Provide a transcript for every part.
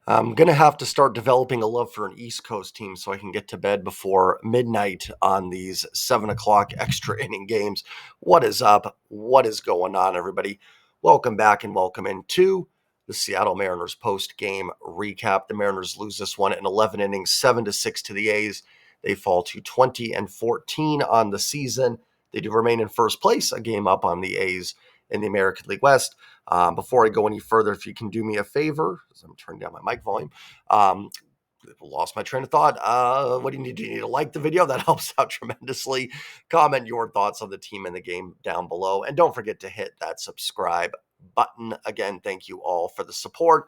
I'm going to have to start developing a love for an East Coast team so I can get to bed before midnight on these 7 o'clock extra inning games. What is up? What is going on, everybody? Welcome back and welcome into the Seattle Mariners post-game recap. The Mariners lose this one in 11 innings, 7-6 to the A's. They fall to 20-14 on the season. They do remain in first place, a game up on the A's in the American League West. Before I go any further, if you can do me a favor, as I'm turning down my mic volume, lost my train of thought. What do you need? Do you need to like the video? That helps out tremendously. Comment your thoughts on the team and the game down below. And don't forget to hit that subscribe button. Again, thank you all for the support.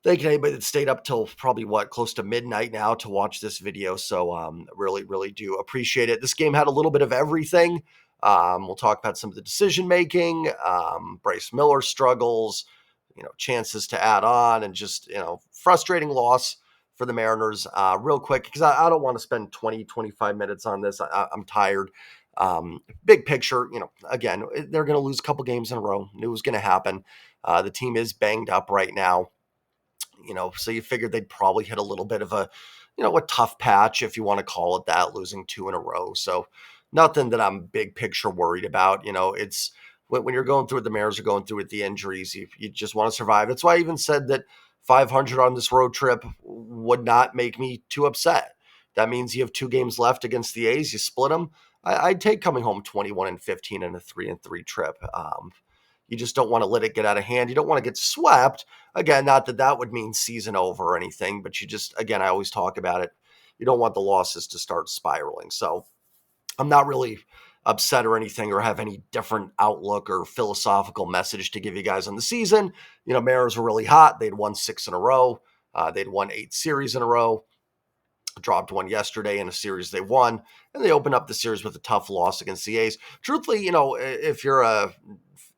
Thank you anybody that stayed up till probably close to midnight now to watch this video. So really, really do appreciate it. This game had a little bit of everything. We'll talk about some of the decision making, Bryce Miller struggles, chances to add on, and just, frustrating loss for the Mariners. Real quick, because I don't want to spend 20, 25 minutes on this. I'm tired. Big picture, again, they're going to lose a couple games in a row. Knew it was going to happen. The team is banged up right now. So you figured they'd probably hit a little bit of a tough patch, if you want to call it that, losing two in a row. So nothing that I'm big picture worried about. It's when you're going through it, the Mariners are going through it, the injuries, you just want to survive. That's why I even said that 500 on this road trip would not make me too upset. That means you have 2 games left against the A's. You split them. I'd take coming home 21-15 in a 3-3 trip. You just don't want to let it get out of hand. You don't want to get swept. Again, not that that would mean season over or anything, but you just, again, I always talk about it. You don't want the losses to start spiraling. So I'm not really upset or anything or have any different outlook or philosophical message to give you guys on the season. Mariners were really hot. They'd won 6 in a row. They'd won 8 series in a row. Dropped one yesterday in a series they won, and they opened up the series with a tough loss against the A's. Truthfully, if you're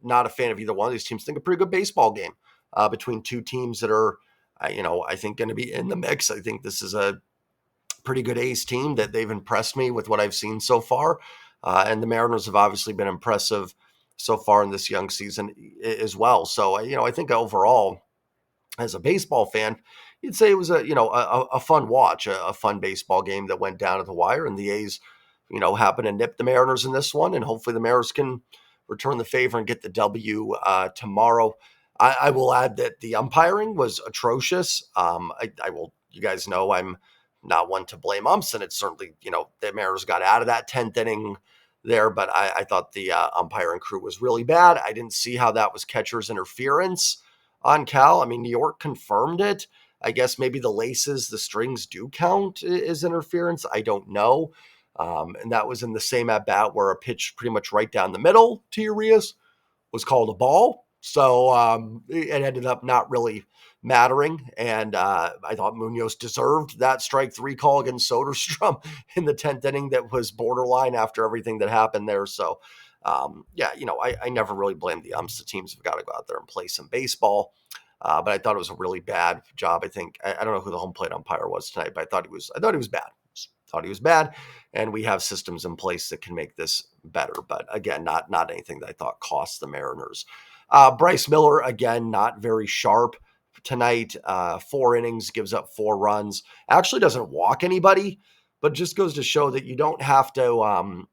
not a fan of either one of these teams, think a pretty good baseball game between two teams that are, I think going to be in the mix. I think this is a pretty good A's team that they've impressed me with what I've seen so far. And the Mariners have obviously been impressive so far in this young season as well. So, I think overall, as a baseball fan, you'd say it was a fun watch, a fun baseball game that went down to the wire, and the A's, happen to nip the Mariners in this one, and hopefully the Mariners can return the favor and get the W tomorrow. I will add that the umpiring was atrocious. You guys know I'm not one to blame umps, and it's certainly, the Mariners got out of that 10th inning there, but I thought the umpiring crew was really bad. I didn't see how that was catcher's interference on Cal. I mean, New York confirmed it. I guess maybe the laces, the strings do count as interference. I don't know. And that was in the same at bat where a pitch pretty much right down the middle to Urias was called a ball. So it ended up not really mattering. And I thought Munoz deserved that strike 3 call against Soderstrom in the 10th inning that was borderline after everything that happened there. So I never really blame the umps. The teams have got to go out there and play some baseball. But I thought it was a really bad job. I don't know who the home plate umpire was tonight, but I thought he was bad. Thought he was bad, and we have systems in place that can make this better. But again, not anything that I thought cost the Mariners. Bryce Miller, again, not very sharp tonight. 4 innings, gives up 4 runs. Actually doesn't walk anybody, but just goes to show that you don't have to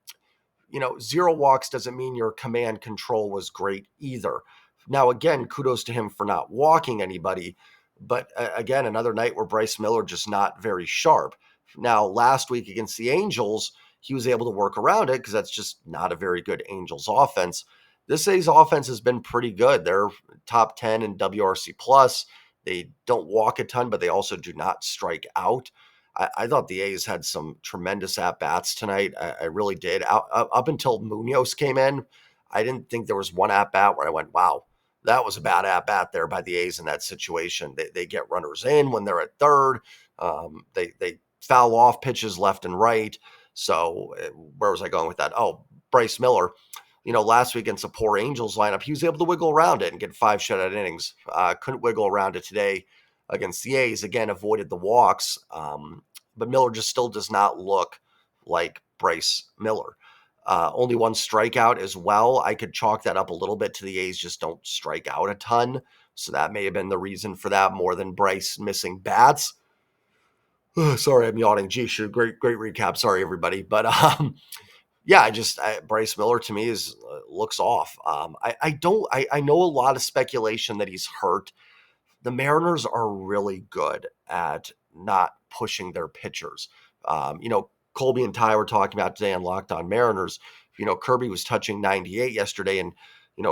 0 walks doesn't mean your command control was great either. Now, again, kudos to him for not walking anybody. But again, another night where Bryce Miller just not very sharp. Now, last week against the Angels, he was able to work around it because that's just not a very good Angels offense. This A's offense has been pretty good. They're top 10 in WRC+. They don't walk a ton, but they also do not strike out. I thought the A's had some tremendous at-bats tonight. I really did. Up until Munoz came in, I didn't think there was one at-bat where I went, wow, that was a bad at-bat there by the A's in that situation. They get runners in when they're at third. They foul off pitches left and right. So where was I going with that? Oh, Bryce Miller. Last week against a poor Angels lineup, he was able to wiggle around it and get 5 shutout innings. Couldn't wiggle around it today against the A's. Again, avoided the walks. But Miller just still does not look like Bryce Miller. Only 1 strikeout as well. I could chalk that up a little bit to the A's just don't strike out a ton. So that may have been the reason for that more than Bryce missing bats. Sorry, I'm yawning. Gee, great recap. Sorry, everybody. But yeah, Bryce Miller to me is looks off. I know a lot of speculation that he's hurt. The Mariners are really good at not pushing their pitchers. Colby and Ty were talking about today on Locked On Mariners. Kirby was touching 98 yesterday, and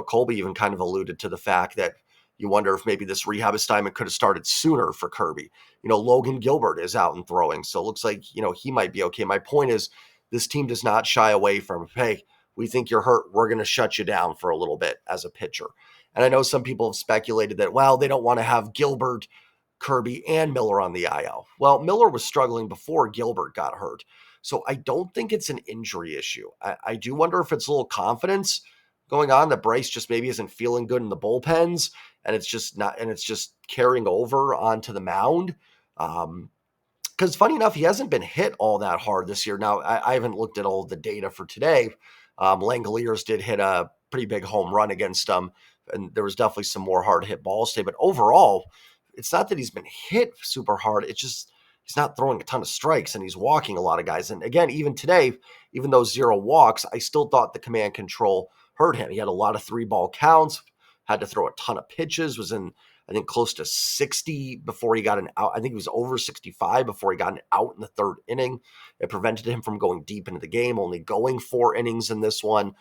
Colby even kind of alluded to the fact that you wonder if maybe this rehab assignment could have started sooner for Kirby. Logan Gilbert is out and throwing, so it looks like he might be okay. My point is, this team does not shy away from, hey, we think you're hurt, we're going to shut you down for a little bit as a pitcher. And I know some people have speculated that, well, they don't want to have Gilbert, Kirby, and Miller on the IL. Well, Miller was struggling before Gilbert got hurt. So I don't think it's an injury issue. I do wonder if it's a little confidence going on that Bryce just maybe isn't feeling good in the bullpens, and it's just carrying over onto the mound. Because funny enough, he hasn't been hit all that hard this year. Now, I haven't looked at all the data for today. Langoliers did hit a pretty big home run against him, and there was definitely some more hard hit balls today. But overall, it's not that he's been hit super hard. It's just he's not throwing a ton of strikes, and he's walking a lot of guys. And again, even today, even though 0 walks, I still thought the command control hurt him. He had a lot of 3-ball counts, had to throw a ton of pitches, was in, I think, close to 60 before he got an out. I think he was over 65 before he got an out in the 3rd inning. It prevented him from going deep into the game, only going 4 innings in this one.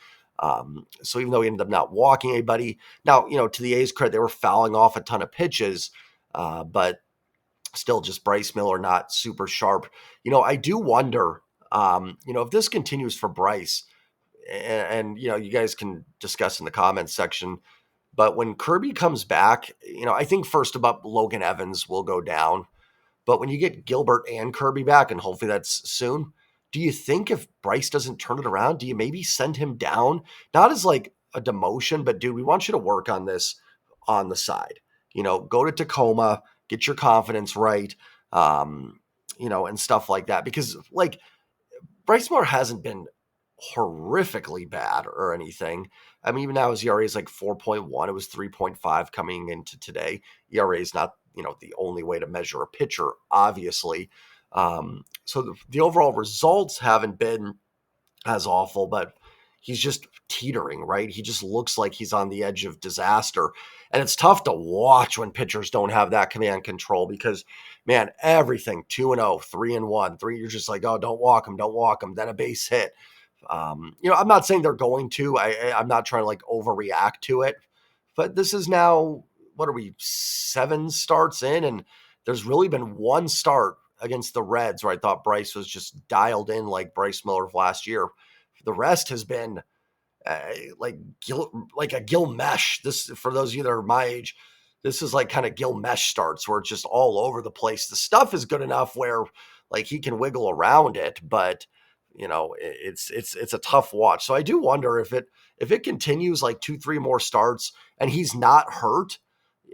So even though he ended up not walking anybody, now, to the A's credit, they were fouling off a ton of pitches, but still just Bryce Miller not super sharp. I do wonder, if this continues for Bryce, and you guys can discuss in the comments section, but when Kirby comes back, I think first about Logan Evans will go down. But when you get Gilbert and Kirby back, and hopefully that's soon, do you think if Bryce doesn't turn it around, do you maybe send him down? Not as like a demotion, but dude, we want you to work on this on the side. Go to Tacoma, get your confidence right, and stuff like that. Because like Bryce Miller hasn't been horrifically bad or anything. I mean, even now his ERA is like 4.1. It was 3.5 coming into today. ERA is not, the only way to measure a pitcher, obviously. So the overall results haven't been as awful, but he's just teetering, right? He just looks like he's on the edge of disaster. And it's tough to watch when pitchers don't have that command control because, man, everything 2-0, 3-1, 3, you're just like, oh, don't walk him. Then a base hit. I'm not saying they're going to. I'm not trying to like overreact to it, but this is now, what are we, 7 starts in, and there's really been 1 start against the Reds where I thought Bryce was just dialed in like Bryce Miller of last year. The rest has been like a Gil Mesh. This, for those of you that are my age, this is like kind of Gil Mesh starts where it's just all over the place. The stuff is good enough where like he can wiggle around it, but it's a tough watch. So I do wonder if it continues like 2-3 more starts and he's not hurt.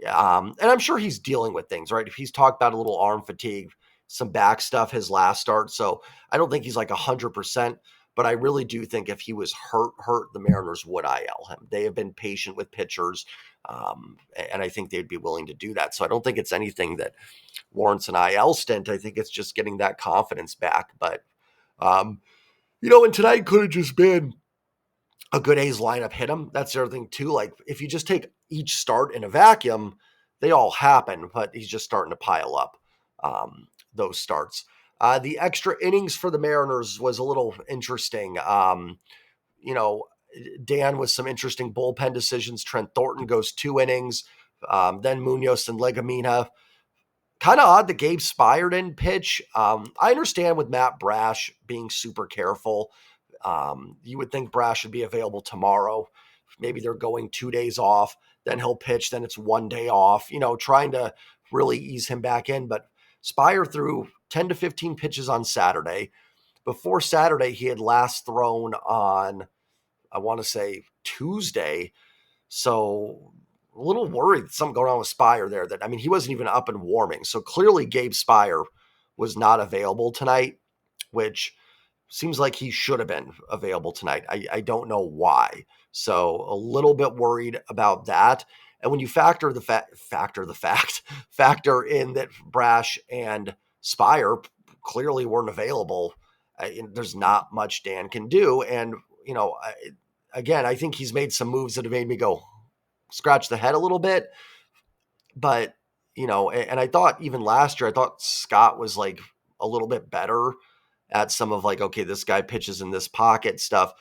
And I'm sure he's dealing with things, right? If he's talked about a little arm fatigue, some back stuff his last start. So I don't think he's like 100%, but I really do think if he was hurt, the Mariners would IL him. They have been patient with pitchers, and I think they'd be willing to do that. So I don't think it's anything that warrants an IL stint. I think it's just getting that confidence back. But, and tonight could have just been a good A's lineup hit him. That's the other thing too. Like if you just take each start in a vacuum, they all happen, but he's just starting to pile up those starts. The extra innings for the Mariners was a little interesting. Dan with some interesting bullpen decisions. Trent Thornton goes 2 innings. Then Munoz and Legumina. Kind of odd that Gabe Spire didn't pitch. I understand with Matt Brash being super careful. You would think Brash should be available tomorrow. Maybe they're going 2 days off. Then he'll pitch. Then it's 1 day off. Trying to really ease him back in. But Spire threw 10 to 15 pitches on Saturday. Before Saturday, he had last thrown on, I want to say, Tuesday. So a little worried something going on with Spire there. He wasn't even up and warming. So clearly Gabe Spire was not available tonight, which seems like he should have been available tonight. I don't know why. So a little bit worried about that. And when you factor in that Brash and Spire clearly weren't available, there's not much Dan can do. And, again, I think he's made some moves that have made me go scratch the head a little bit. But, and I thought even last year, I thought Scott was like a little bit better at some of like, okay, this guy pitches in this pocket stuff.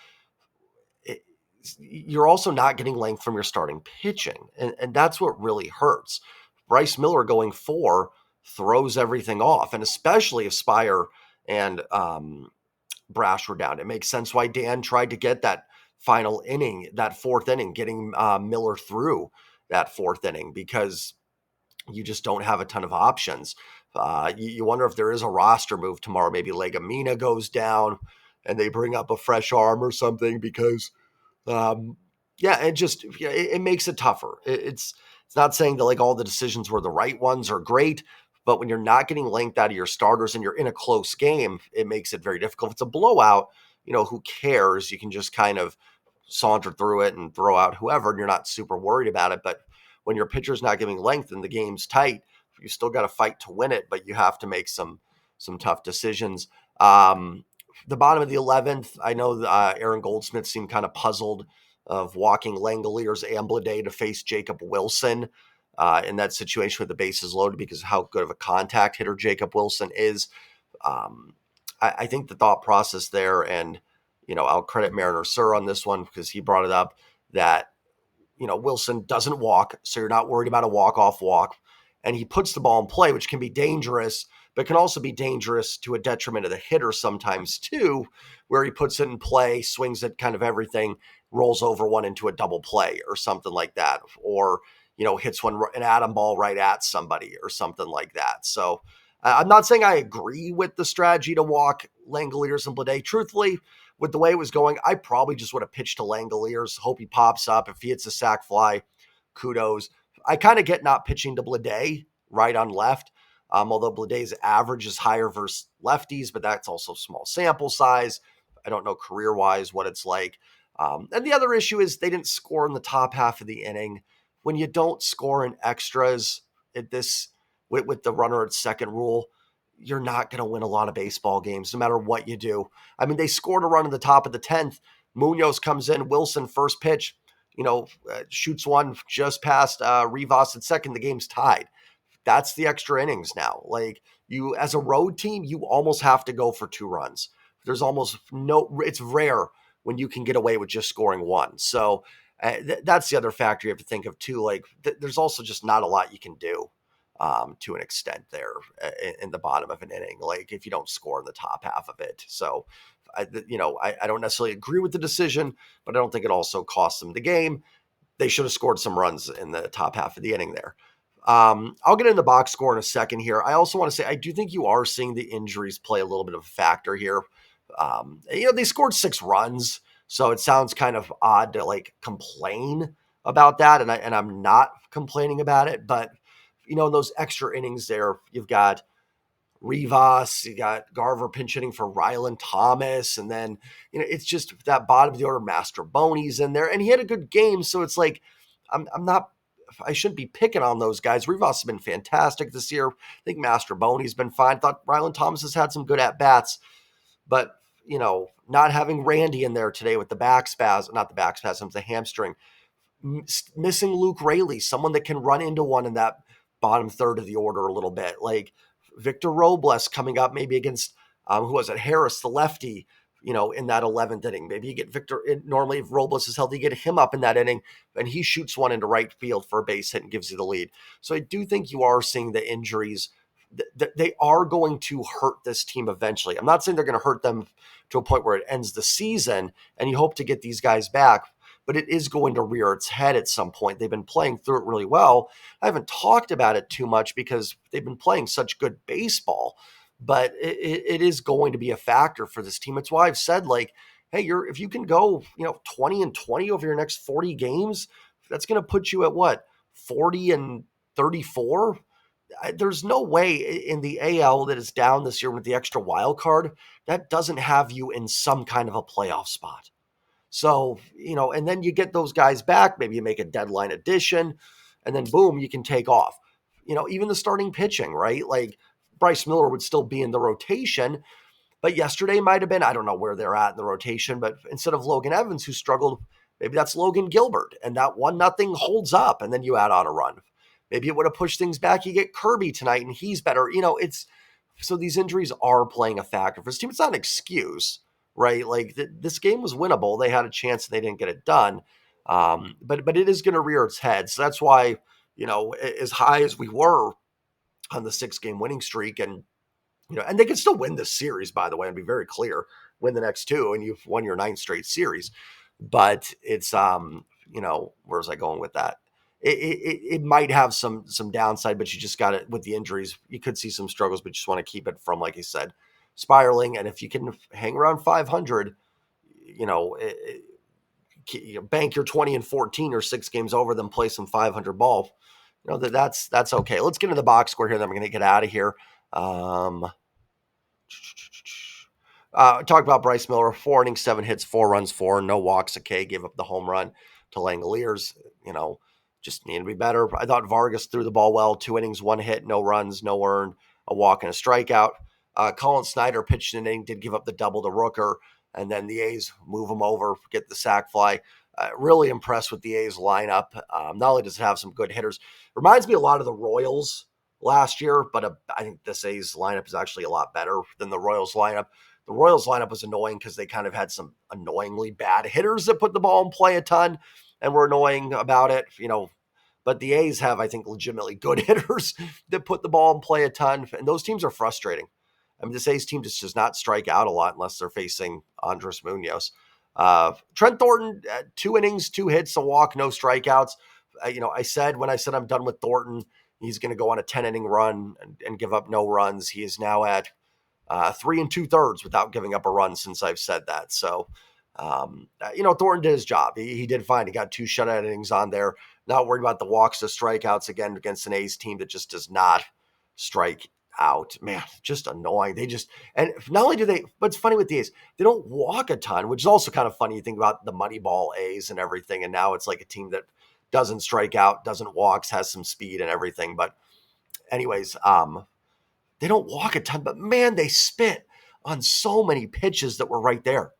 You're also not getting length from your starting pitching. And that's what really hurts. Bryce Miller going 4 throws everything off. And especially if Spire and Brash were down, it makes sense why Dan tried to get that final inning, that 4th inning, getting Miller through that 4th inning, because you just don't have a ton of options. You wonder if there is a roster move tomorrow. Maybe Legumina goes down and they bring up a fresh arm or something, because it makes it tougher. It's not saying that like all the decisions were the right ones or great, but when you're not getting length out of your starters and you're in a close game, it makes it very difficult. If it's a blowout, who cares? You can just kind of saunter through it and throw out whoever, and you're not super worried about it. But when your pitcher's not giving length and the game's tight, you still got to fight to win it, but you have to make some tough decisions. The bottom of the 11th, I know Aaron Goldsmith seemed kind of puzzled of walking Langoliers and Bleday to face Jacob Wilson in that situation with the bases loaded, because of how good of a contact hitter Jacob Wilson is. I think the thought process there, and I'll credit Mariner Sir on this one because he brought it up, that Wilson doesn't walk, so you're not worried about a walk-off walk. And he puts the ball in play, which can be dangerous, but can also be dangerous to a detriment of the hitter sometimes too, where he puts it in play, swings at kind of everything, rolls over one into a double play or something like that, or, hits an atom ball right at somebody or something like that. So I'm not saying I agree with the strategy to walk Langoliers and Bleday. Truthfully, with the way it was going, I probably just would have pitched to Langoliers, hope he pops up. If he hits a sac fly, kudos. I kind of get not pitching to Bleday right on left, although Bleday's average is higher versus lefties, but that's also small sample size. I don't know career-wise what it's like. And the other issue is they didn't score in the top half of the inning. When you don't score in extras at this with the runner at second rule, you're not going to win a lot of baseball games, no matter what you do. I mean, they scored a run in the top of the 10th. Munoz comes in, Wilson first pitch, shoots one just past Rivas at second. The game's tied. That's the extra innings now. Like, you, as a road team, you almost have to go for 2 runs. There's almost it's rare when you can get away with just scoring 1. So that's the other factor you have to think of too. Like, there's also just not a lot you can do to an extent there in the bottom of an inning, like if you don't score in the top half of it. So, I don't necessarily agree with the decision, but I don't think it also cost them the game. They should have scored some runs in the top half of the inning there. I'll get in the box score in a second here. I also want to say, I do think you are seeing the injuries play a little bit of a factor here. They scored 6 runs, so it sounds kind of odd to like complain about that. And I'm not complaining about it, but in those extra innings there, you've got Rivas, you got Garver pinch hitting for Rylan Thomas, and then it's just that bottom of the order, Mastrobuoni's in there, and he had a good game. So it's like I shouldn't be picking on those guys. Rivas has been fantastic this year. I think Mastrobuoni's been fine. Thought Rylan Thomas has had some good at bats, but not having Randy in there today with the the hamstring, missing Luke Raley, someone that can run into one in that bottom third of the order a little bit, like Victor Robles coming up maybe against, who was it, Harris, the lefty, in that 11th inning. Maybe you get Victor, normally if Robles is healthy, you get him up in that inning, and he shoots one into right field for a base hit and gives you the lead. So I do think you are seeing the injuries. They are going to hurt this team eventually. I'm not saying they're going to hurt them to a point where it ends the season and you hope to get these guys back, but it is going to rear its head at some point. They've been playing through it really well. I haven't talked about it too much because they've been playing such good baseball, but it is going to be a factor for this team. It's why I've said, like, hey, if you can go, 20-20 over your next 40 games, that's going to put you at what, 40-34? There's no way in the AL that is down this year with the extra wild card that doesn't have you in some kind of a playoff spot. So, and then you get those guys back. Maybe you make a deadline addition. and then boom, you can take off. Even the starting pitching, right? Like Bryce Miller would still be in the rotation, but yesterday might have been, I don't know where they're at in the rotation, but instead of Logan Evans, who struggled, maybe that's Logan Gilbert, and that 1-0 holds up, and then you add on a run. Maybe it would have pushed things back. You get Kirby tonight, and he's better. It's so these injuries are playing a factor for this team. It's not an excuse, right? Like this game was winnable. They had a chance, and they didn't get it done. But it is going to rear its head. So that's why, as high as we were on the 6-game winning streak, and they can still win this series, by the way, and be very clear, win the next two, and you've won your 9th straight series. But it's, where's I going with that? It might have some downside, but you just got it with the injuries. You could see some struggles, but you just want to keep it from, like you said, spiraling. And if you can hang around 500, bank your 20-14 or 6 games over, then play some 500 ball. That's okay. Let's get into the box score here. Then we're going to get out of here. Talked about Bryce Miller, 4 innings, 7 hits, 4 runs, 4, no walks. Okay, gave up the home run to Langoliers. Just need to be better. I thought Vargas threw the ball well, 2 innings, 1 hit, no runs, no earned, a walk and a strikeout. Colin Snyder pitched an inning, did give up the double to Rooker, and then the A's move him over, get the sac fly. Really impressed with the A's lineup. Not only does it have some good hitters, reminds me a lot of the Royals last year, but I think this A's lineup is actually a lot better than the Royals lineup. The Royals lineup was annoying because they kind of had some annoyingly bad hitters that put the ball in play a ton and were annoying about it, But the A's have, I think, legitimately good hitters that put the ball in play a ton, and those teams are frustrating. I mean, this A's team just does not strike out a lot unless they're facing Andres Munoz. Trent Thornton, 2 innings, 2 hits, a walk, no strikeouts. I said when I said I'm done with Thornton, he's going to go on a 10-inning run and give up no runs. He is now at 3 2/3 without giving up a run since I've said that. So, Thornton did his job. He did fine. He got 2 shutout innings on there. Not worried about the walks to strikeouts again against an A's team that just does not strike out. Man, just annoying. And not only do they, but it's funny with the A's, they don't walk a ton, which is also kind of funny. You think about the Moneyball A's and everything, and now it's like a team that doesn't strike out, doesn't walks, has some speed and everything. But anyways, they don't walk a ton, but man, they spit on so many pitches that were right there.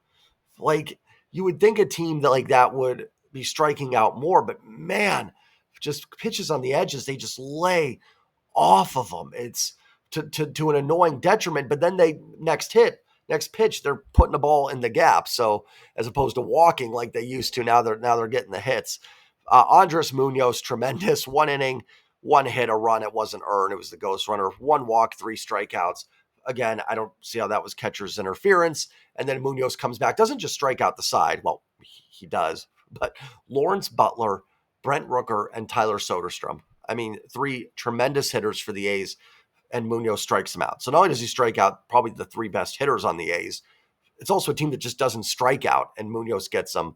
Like you would think a team that like that would be striking out more, but man, just pitches on the edges, they just lay off of them. It's to an annoying detriment, but then next pitch, they're putting the ball in the gap. So as opposed to walking like they used to, now they're getting the hits. Andres Munoz, tremendous, 1 inning, 1 hit, a run. It wasn't earned. It was the ghost runner, 1 walk, 3 strikeouts. Again, I don't see how that was catcher's interference. And then Munoz comes back, doesn't just strike out the side. Well, he does, but Lawrence Butler, Brent Rooker, and Tyler Soderstrom. I mean, 3 tremendous hitters for the A's, and Munoz strikes them out. So not only does he strike out probably the 3 best hitters on the A's, it's also a team that just doesn't strike out, and Munoz gets them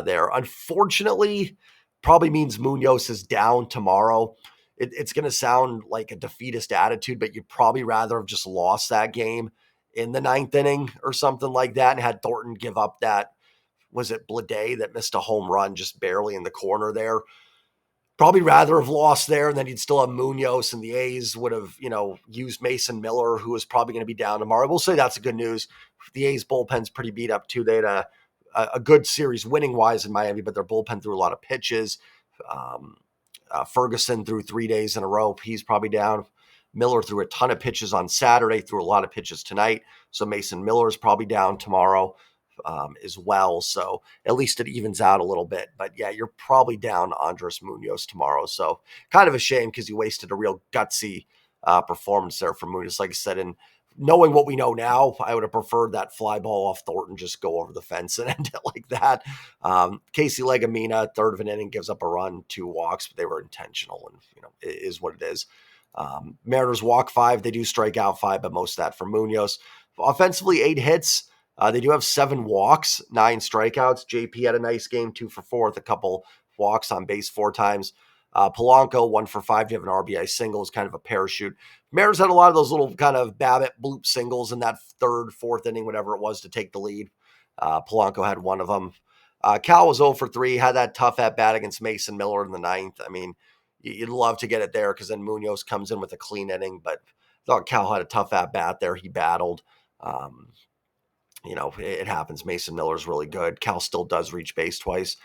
there. Unfortunately, probably means Munoz is down tomorrow. It's going to sound like a defeatist attitude, but you'd probably rather have just lost that game in the 9th inning or something like that and had Thornton give up that, was it Blade that missed a home run just barely in the corner there? Probably rather have lost there, and then you'd still have Munoz, and the A's would have, used Mason Miller, who is probably going to be down tomorrow. We'll say that's a good news. The A's bullpen's pretty beat up too. They had a good series winning wise in Miami, but their bullpen threw a lot of pitches. Ferguson threw 3 days in a row. He's probably down. Miller threw a ton of pitches on Saturday, threw a lot of pitches tonight. So Mason Miller is probably down tomorrow as well. So at least it evens out a little bit. But yeah, you're probably down Andres Munoz tomorrow. So kind of a shame because you wasted a real gutsy performance there from Munoz. Like I said, and knowing what we know now, I would have preferred that fly ball off Thornton just go over the fence and end it like that. Casey Legumina, 3rd of an inning, gives up a run, 2 walks, but they were intentional, and it is what it is. Mariners walk 5. They do strike out 5, but most of that from Munoz. Offensively, 8 hits. They do have 7 walks, 9 strikeouts. JP had a nice game, 2 for 4 with a couple walks on base 4 times. Polanco, 1 for 5. You have an RBI single, is kind of a parachute. Mariners had a lot of those little kind of Babbitt bloop singles in that 3rd, 4th inning, whatever it was, to take the lead. Polanco had one of them. Cal was 0 for 3, had that tough at bat against Mason Miller in the 9th. I mean, You'd love to get it there because then Munoz comes in with a clean inning. But I thought Cal had a tough at bat there. He battled. Um, it happens. Mason Miller's really good. Cal still does reach base twice.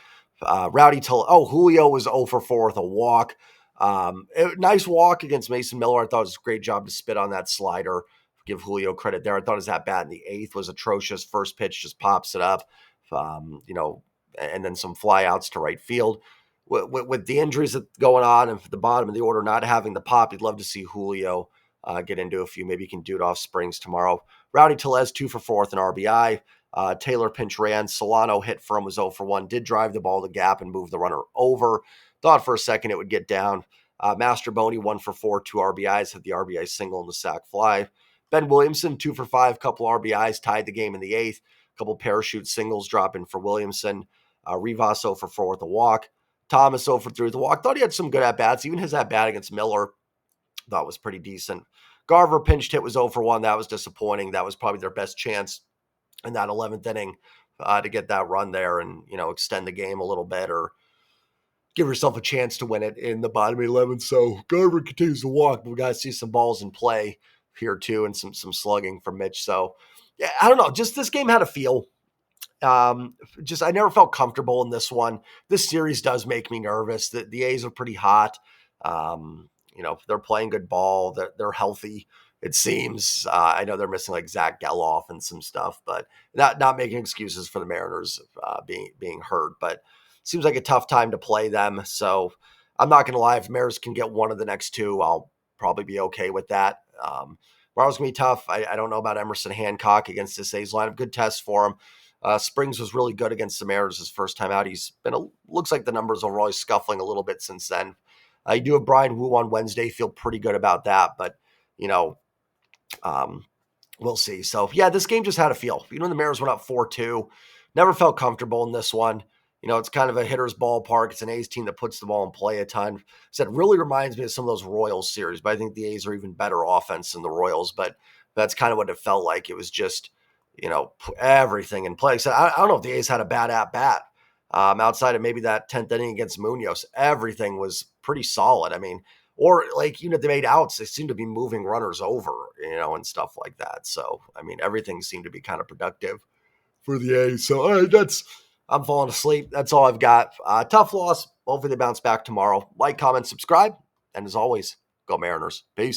Julio was 0 for 4 with a walk. Nice walk against Mason Miller. I thought it was a great job to spit on that slider. Give Julio credit there. I thought his at bat in the eighth was atrocious. First pitch just pops it up, and then some fly outs to right field. With the injuries that going on and for the bottom of the order not having the pop, you'd love to see Julio get into a few. Maybe you can do it off Springs tomorrow. Rowdy Tellez 2 for 4 with an RBI. Taylor pinch ran. Solano hit for him, was 0 for 1. Did drive the ball to the gap and move the runner over. Thought for a second it would get down. Master Boney 1 for 4, 2 RBIs, had the RBI single and the sac fly. Ben Williamson 2 for 5, couple RBIs, tied the game in the eighth. Couple parachute singles dropping for Williamson. Rivas 0 for 4 with a walk. Thomas 0 for 3 with a walk. Thought he had some good at bats. Even his at bat against Miller, thought was pretty decent. Garver pinched hit, was 0 for 1. That was disappointing. That was probably their best chance in that 11th inning to get that run there and, extend the game a little bit or give yourself a chance to win it in the bottom of the 11th. So Garver continues to walk, but we got to see some balls in play here too and some slugging from Mitch. So, yeah, I don't know. Just this game had a feel. I never felt comfortable in this one. This series does make me nervous. The A's are pretty hot. They're playing good ball. They're healthy. It seems. I know they're missing like Zach Geloff and some stuff, but not making excuses for the Mariners being hurt. But it seems like a tough time to play them. So I'm not going to lie. If Mariners can get one of the next two, I'll probably be okay with that. Tomorrow's going to be tough. I don't know about Emerson Hancock against this A's lineup. Good test for him. Springs was really good against the Mariners his first time out. Looks like the numbers are always scuffling a little bit since then. You do have Brian Wu on Wednesday. Feel pretty good about that, but we'll see. So yeah, this game just had a feel. The Mariners went up 4-2. Never felt comfortable in this one. It's kind of a hitter's ballpark. It's an A's team that puts the ball in play a ton. It really reminds me of some of those Royals series, but I think the A's are even better offense than the Royals. But that's kind of what it felt like. It was just everything in play. So I don't know if the A's had a bad at bat outside of maybe that 10th inning against Munoz. Everything was pretty solid. I mean, or like, they made outs. They seemed to be moving runners over, and stuff like that. So, I mean, everything seemed to be kind of productive for the A's. So, all right, I'm falling asleep. That's all I've got. Tough loss. Hopefully they bounce back tomorrow. Like, comment, subscribe. And as always, go Mariners. Peace.